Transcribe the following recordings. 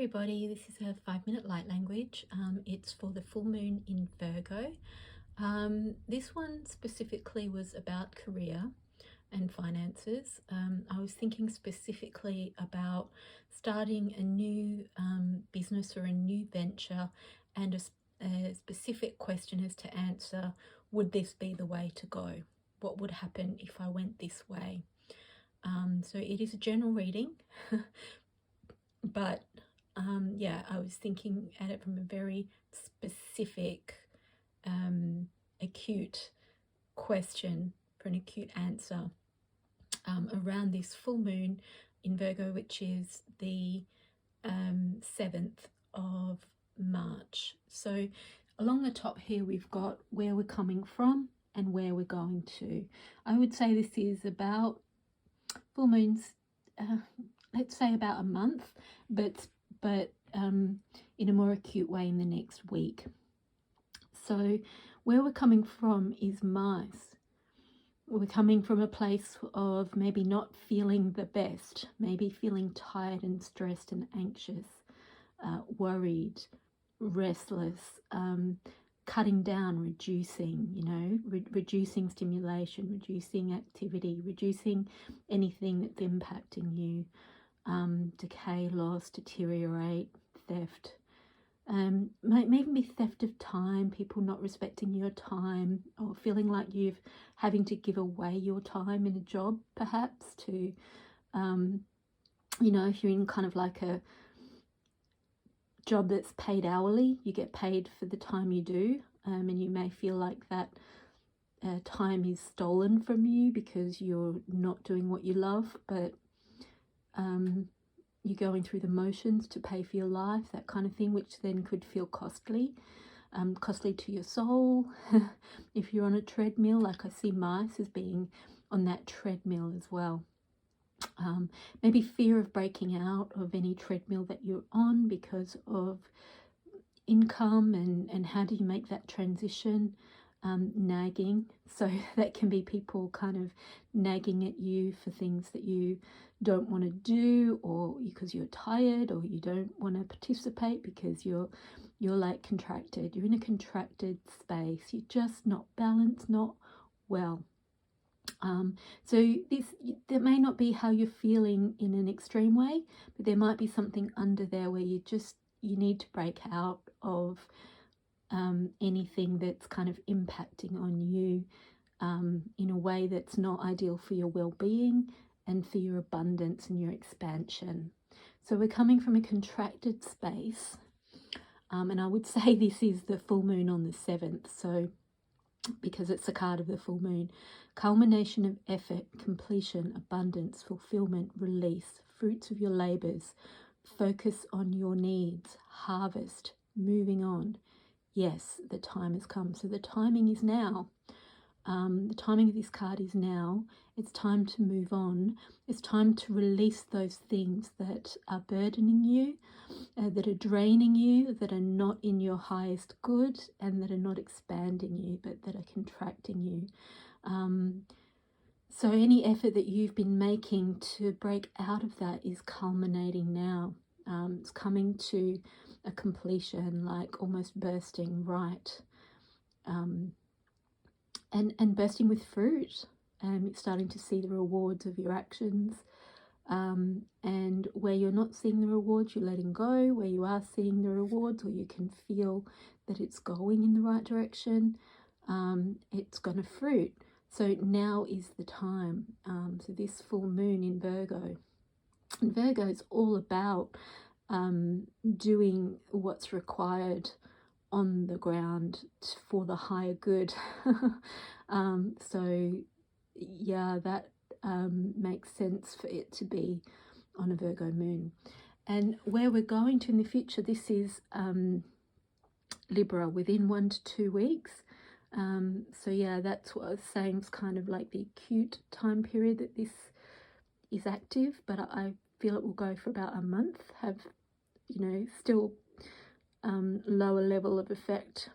everybody, this is a 5-minute light language. It's for the full moon in Virgo. This one specifically was about career and finances. I was thinking specifically about starting a new business or a new venture, and a specific question as to answer, would this be the way to go? What would happen if I went this way? So it is a general reading, but yeah, I was thinking at it from a very specific, acute question for an acute answer around this full moon in Virgo, which is the 7th of March. So along the top here, we've got where we're coming from and where we're going to. I would say this is about full moons, let's say about a month, but in a more acute way in the next week. So where we're coming from is mice. We're coming from a place of maybe not feeling the best, maybe feeling tired and stressed and anxious, worried, restless, cutting down, reducing, reducing stimulation, reducing activity, reducing anything that's impacting you. Decay, loss, deteriorate, theft. Might even be theft of time, people not respecting your time, or feeling like you've having to give away your time in a job, perhaps, to, if you're in kind of like a job that's paid hourly, you get paid for the time you do, and you may feel like that time is stolen from you because you're not doing what you love, but you're going through the motions to pay for your life, that kind of thing, which then could feel costly to your soul. If you're on a treadmill, like I see mice as being on that treadmill as well. Maybe fear of breaking out of any treadmill that you're on because of income and how do you make that transition. Nagging, so that can be people kind of nagging at you for things that you don't want to do, or because you're tired, or you don't want to participate because you're like contracted. You're in a contracted space. You're just not balanced, not well. So that may not be how you're feeling in an extreme way, but there might be something under there where you need to break out of anything that's kind of impacting on you in a way that's not ideal for your well-being and for your abundance and your expansion. So we're coming from a contracted space, and I would say this is the full moon on the 7th, so because it's the card of the full moon. Culmination of effort, completion, abundance, fulfillment, release, fruits of your labors, focus on your needs, harvest, moving on. Yes, the time has come. So the timing is now. The timing of this card is now. It's time to move on. It's time to release those things that are burdening you, that are draining you, that are not in your highest good, and that are not expanding you, but that are contracting you. So any effort that you've been making to break out of that is culminating now. It's coming to a completion, like almost bursting right, and bursting with fruit. It's starting to see the rewards of your actions, and where you're not seeing the rewards, you're letting go. Where you are seeing the rewards, or you can feel that it's going in the right direction, it's going to fruit. So now is the time. So this full moon in Virgo, and Virgo is all about doing what's required on the ground for the higher good. So yeah, that makes sense for it to be on a Virgo moon. And where we're going to in the future, this is Libra, within 1 to 2 weeks. So yeah, that's what I was saying. It's kind of like the acute time period that this is active, but I feel it will go for about a month, have still lower level of effect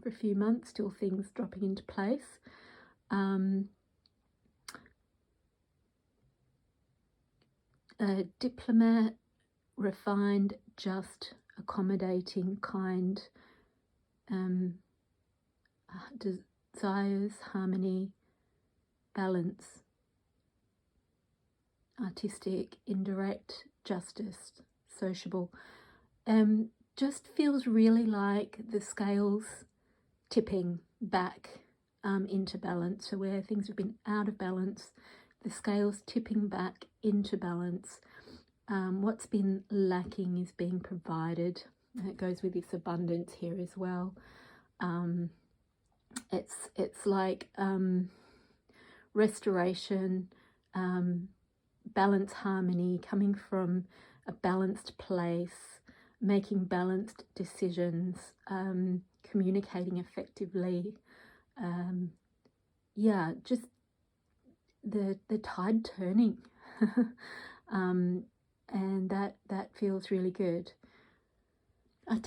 for a few months, still things dropping into place. Diplomat, refined, just, accommodating, kind, desires, harmony, balance, artistic, indirect, justice, sociable. Just feels really like the scales tipping back into balance. So where things have been out of balance, the scales tipping back into balance. What's been lacking is being provided. And it goes with this abundance here as well. It's like restoration, balance, harmony, coming from a balanced place, making balanced decisions, communicating effectively. Yeah, just the tide turning. And that feels really good. Then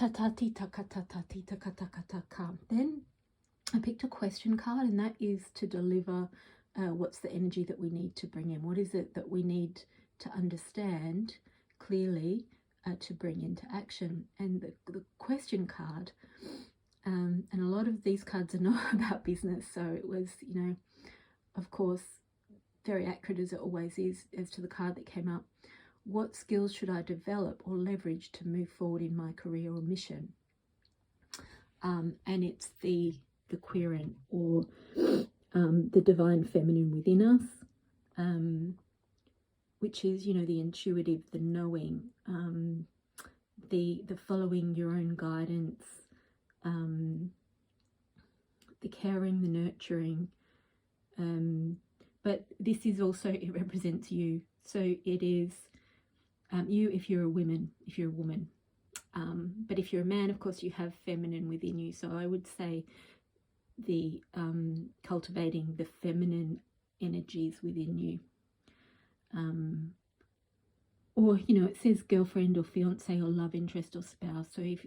I picked a question card, and that is to deliver. What's the energy that we need to bring in? What is it that we need to understand clearly to bring into action? And the question card, and a lot of these cards are not about business, so it was, of course, very accurate as it always is as to the card that came up. What skills should I develop or leverage to move forward in my career or mission? And it's the querent, or the divine feminine within us, which is, the intuitive, the knowing, the following your own guidance, the caring, the nurturing. But this is also, it represents you. So it is you if you're a woman. But if you're a man, of course, you have feminine within you. So I would say the cultivating the feminine energies within you. Or, it says girlfriend or fiance or love interest or spouse. So if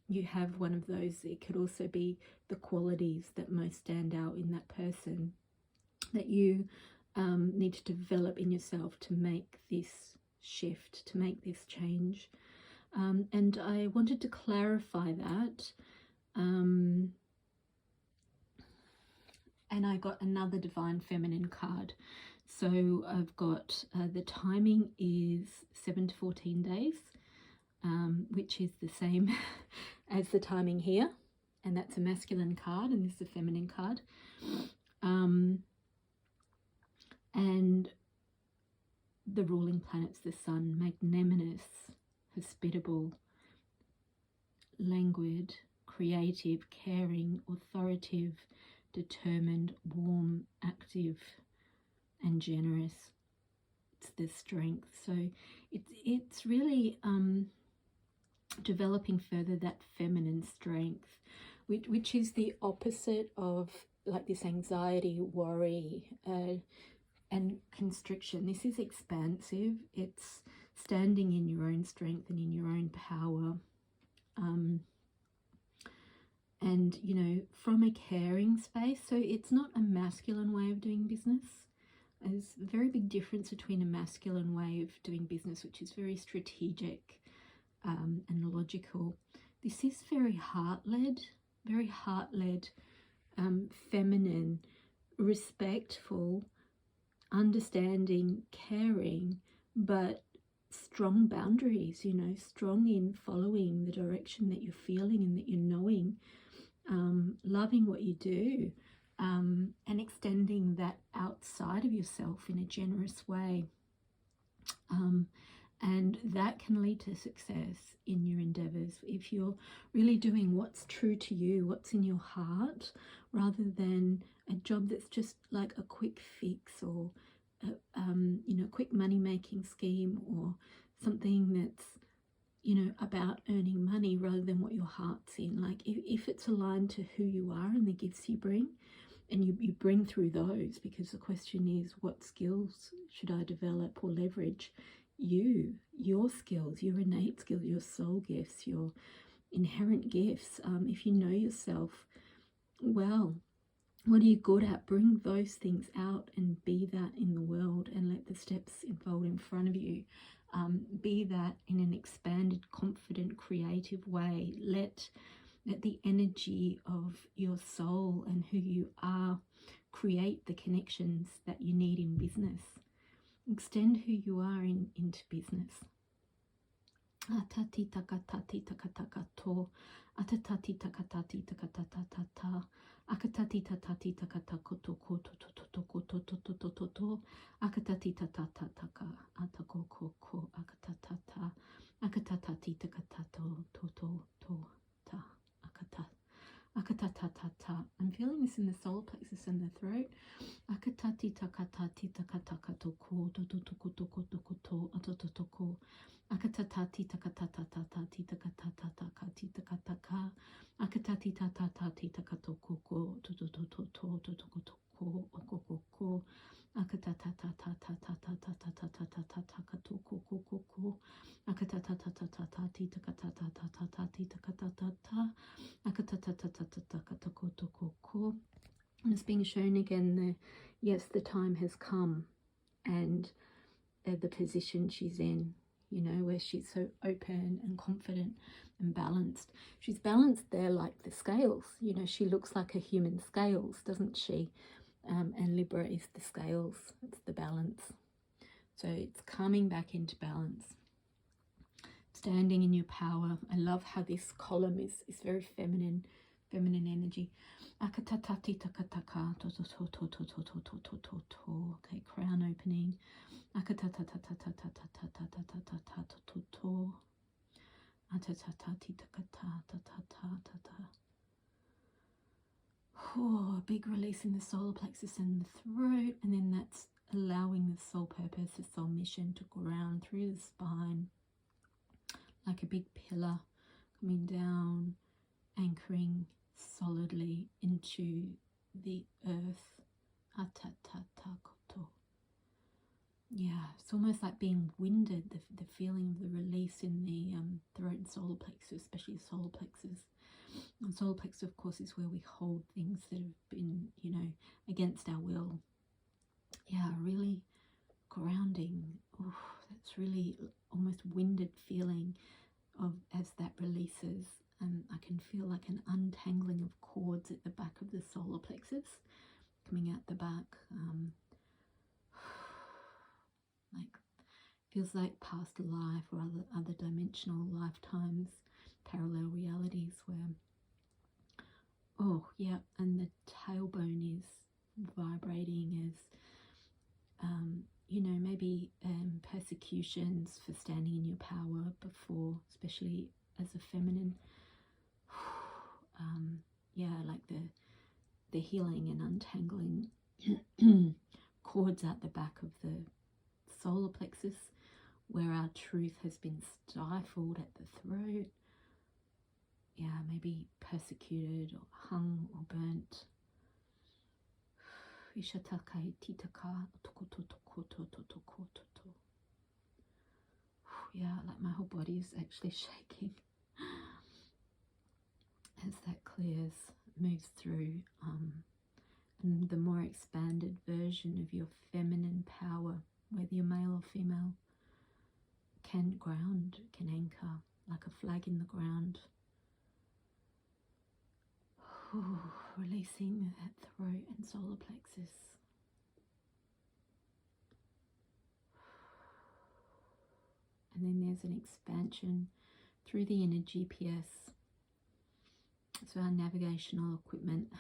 you have one of those, it could also be the qualities that most stand out in that person that you need to develop in yourself to make this shift, to make this change. And I wanted to clarify that. And I got another divine feminine card. So I've got the timing is 7 to 14 days, which is the same as the timing here. And that's a masculine card, and this is a feminine card. And the ruling planet's the sun, magnanimous, hospitable, languid, creative, caring, authoritative, determined, warm, active, and generous. It's the strength. So it's really developing further that feminine strength, which is the opposite of like this anxiety, worry, and constriction. This is expansive. It's standing in your own strength and in your own power. And, from a caring space. So it's not a masculine way of doing business. There's a very big difference between a masculine way of doing business, which is very strategic and logical. This is very heart-led, feminine, respectful, understanding, caring, but strong boundaries, strong in following the direction that you're feeling and that you're knowing, loving what you do, and extending that outside of yourself in a generous way. And that can lead to success in your endeavors if you're really doing what's true to you, what's in your heart, rather than a job that's just like a quick fix or a quick money-making scheme, or something that's about earning money rather than what your heart's in. Like if it's aligned to who you are and the gifts you bring, and you bring through those, because the question is, what skills should I develop or leverage? Your skills, your innate skills, your soul gifts, your inherent gifts. If you know yourself well, what are you good at? Bring those things out and be that in the world, and let the steps unfold in front of you. Be that in an expanded, confident, creative way. Let the energy of your soul and who you are create the connections that you need in business. Extend who you are into business. Atati takatati takatakato, atatati takatati takatatata, akatati tatati takatakoto koto toto koto toto toto, akatati tatata taka atako koko akatatata, akatatati takatato toto to ta akata. Akatatata. I'm feeling this in the solar plexus and the throat. Akatati takatati takatakato ko to to to to to to to atotoko. Akatatati takatatati takatatakati takataka. Akatati tatatati takatoko ko to to to to to to to to ko okoko. Akatatatatatatatatatatatatatatatatako ko. Akatatatatati takatatatati takatatata. And it's being shown again, yes, the time has come, and the position she's in, you know, where she's so open and confident and balanced. She's balanced there like the scales, you know, she looks like a human scales, doesn't she? And Libra is the scales, it's the balance. So it's coming back into balance. Standing in your power. I love how this column is very feminine energy. Akatatati takataka to to to to to to to to to to. Okay, crown opening. Akatatatatatatatatatatatatatata to to. Atatatati takatatatata. Oh, a big release in the solar plexus and the throat, and then that's allowing the soul purpose, the soul mission to ground through the spine. Like a big pillar coming down, anchoring solidly into the earth. Atatatakoto. Yeah, it's almost like being winded, the feeling of the release in the throat and solar plexus, especially the solar plexus. And solar plexus, of course, is where we hold things that have been, you know, against our will. Yeah, really grounding. Oh, that's really almost winded feeling of as that releases. I can feel like an untangling of cords at the back of the solar plexus coming out the back. Like feels like past life or other dimensional lifetimes, parallel realities where, oh yeah, and the tailbone is vibrating as you know, maybe persecutions for standing in your power before, especially as a feminine. Yeah, like the healing and untangling cords out the back of the solar plexus where our truth has been stifled at the throat. Yeah, maybe persecuted or hung or burnt. Yeah, like my whole body is actually shaking as that clears, moves through, and the more expanded version of your feminine power, whether you're male or female, can ground, can anchor like a flag in the ground. Ooh, releasing that throat and solar plexus. And then there's an expansion through the inner GPS. So our navigational equipment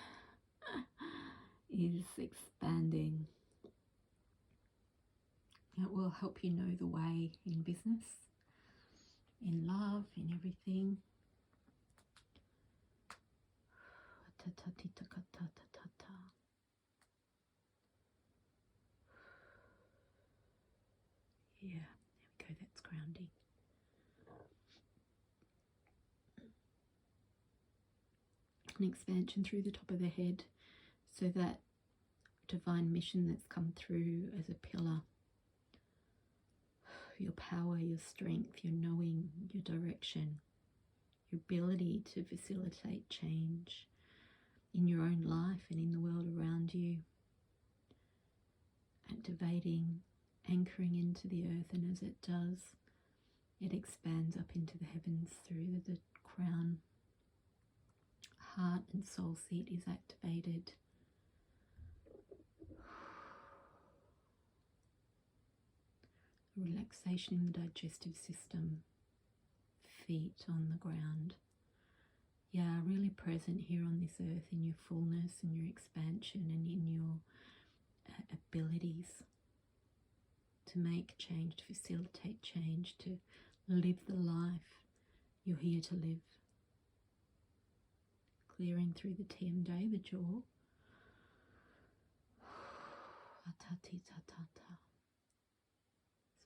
is expanding. It will help you know the way in business, in love, in everything. Yeah, there we go, that's grounding. An expansion through the top of the head, so that divine mission that's come through as a pillar, your power, your strength, your knowing, your direction, your ability to facilitate change in your own life and in the world around you, activating, anchoring into the earth, and as it does, It expands up into the heavens through the crown. Heart and soul seat is activated. Relaxation in the digestive system. Feet on the ground. Yeah, really present here on this earth in your fullness and your expansion and in your abilities to make change, to facilitate change, to live the life you're here to live. Clearing through the TMJ, the jaw.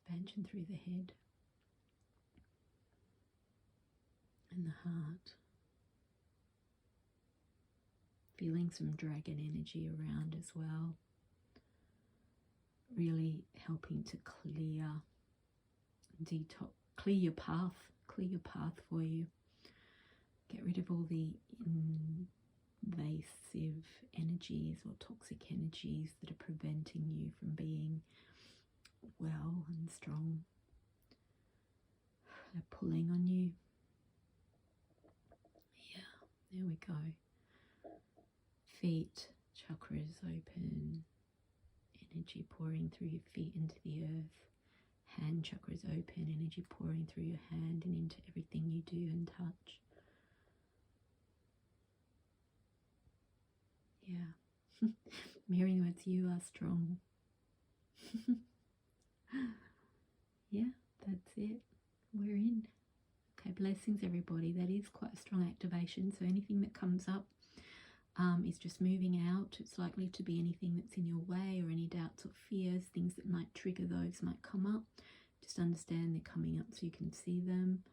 Expansion through the head and the heart. Feeling some dragon energy around as well. Really helping to clear, detox, clear your path for you. Get rid of all the invasive energies or toxic energies that are preventing you from being well and strong. They're pulling on you. Yeah, there we go. Feet, chakras open. Energy pouring through your feet into the earth. Hand chakras open. Energy pouring through your hand and into everything you do and touch. Yeah. Mirroring words, you are strong. Yeah, that's it. We're in. Okay, blessings everybody. That is quite a strong activation. So anything that comes up is just moving out. It's likely to be anything that's in your way or any doubts or fears, things that might trigger those might come up. Just understand they're coming up so you can see them.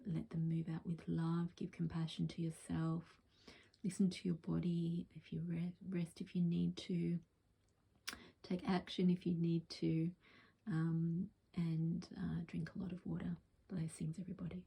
Let them move out with love. Give compassion to yourself. Listen to your body. If you rest if you need to. Take action if you need to. And drink a lot of water. Blessings everybody.